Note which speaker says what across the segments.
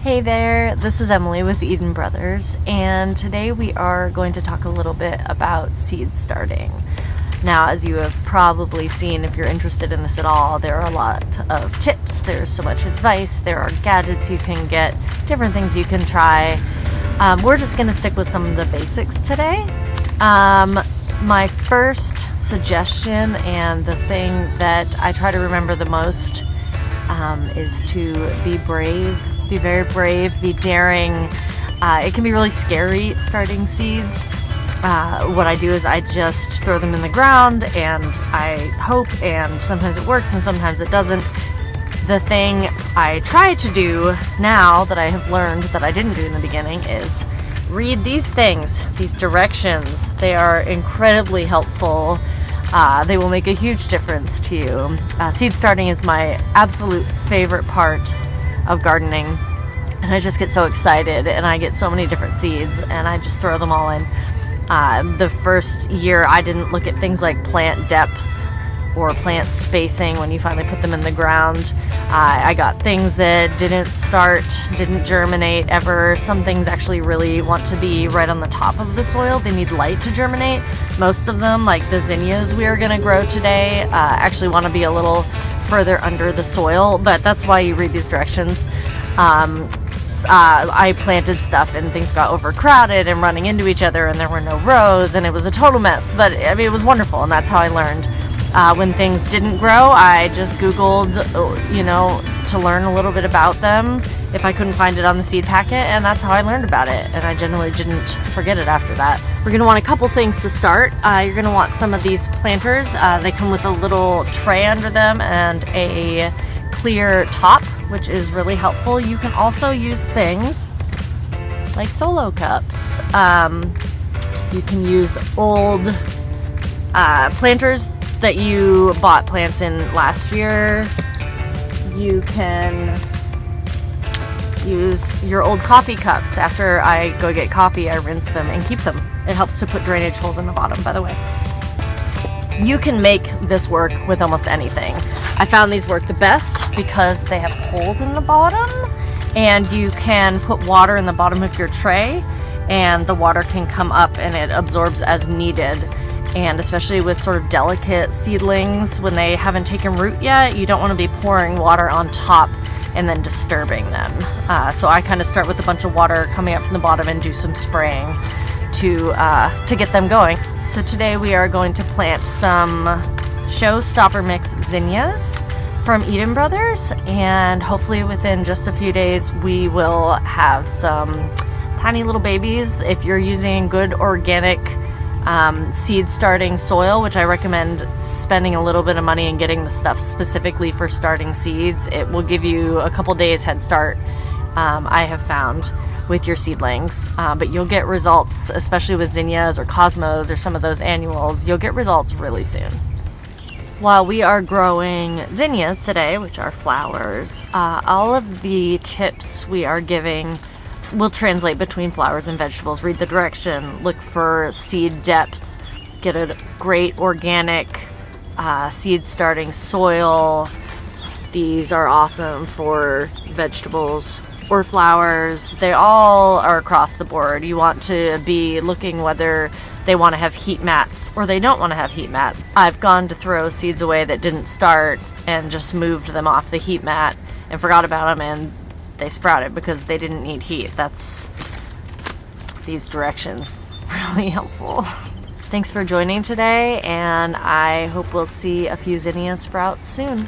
Speaker 1: Hey there, this is Emily with Eden Brothers, and today we are going to talk a little bit about seed starting. Now, as you have probably seen, if you're interested in this at all, there are a lot of tips, there's so much advice, there are gadgets you can get, different things you can try. We're just going to stick with some of the basics today. My first suggestion, and the thing that I try to remember the most, is to be brave. Be very brave, be daring. It can be really scary starting seeds. What I do is I just throw them in the ground and I hope, and sometimes it works and sometimes it doesn't. The thing I try to do now that I have learned that I didn't do in the beginning is read these things, these directions. They are incredibly helpful. They will make a huge difference to you. Seed starting is my absolute favorite part of gardening, and I just get so excited, and I get so many different seeds and I just throw them all in. The first year I didn't look at things like plant depth or plant spacing when you finally put them in the ground. I got things that didn't germinate ever. Some things actually really want to be right on the top of the soil. They need light to germinate. Most of them, like the zinnias we are going to grow today, actually want to be a little further under the soil, but that's why you read these directions. I planted stuff and things got overcrowded and running into each other, and there were no rows, and it was a total mess, but I mean, it was wonderful, and that's how I learned. When things didn't grow, I just Googled, to learn a little bit about them if I couldn't find it on the seed packet, and that's how I learned about it, and I generally didn't forget it after that. We're going to want a couple things to start. You're going to want some of these planters. They come with a little tray under them and a clear top, which is really helpful. You can also use things like solo cups. You can use old planters that you bought plants in last year. You can use your old coffee cups. After I go get coffee, I rinse them and keep them. It helps to put drainage holes in the bottom, by the way. You can make this work with almost anything. I found these work the best because they have holes in the bottom, and you can put water in the bottom of your tray, and the water can come up and it absorbs as needed. And especially with sort of delicate seedlings, when they haven't taken root yet, you don't want to be pouring water on top and then disturbing them. So I kind of start with a bunch of water coming up from the bottom and do some spraying to get them going. So today we are going to plant some Showstopper Mix zinnias from Eden Brothers, and hopefully within just a few days we will have some tiny little babies. If you're using good organic seed starting soil, which I recommend spending a little bit of money and getting the stuff specifically for starting seeds, it will give you a couple days head start, I have found, with your seedlings. But you'll get results, especially with zinnias or cosmos or some of those annuals, you'll get results really soon. While we are growing zinnias today, which are flowers, all of the tips we are giving will translate between flowers and vegetables. Read the direction, look for seed depth, get a great organic seed starting soil. These are awesome for vegetables or flowers. They all are across the board. You want to be looking whether they want to have heat mats or they don't want to have heat mats. I've gone to throw seeds away that didn't start and just moved them off the heat mat and forgot about them, and they sprouted because they didn't need heat. That's these directions. Really helpful. Thanks for joining today, and I hope we'll see a few zinnia sprouts soon.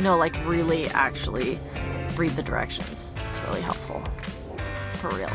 Speaker 1: No, like really actually read the directions. It's really helpful. For real.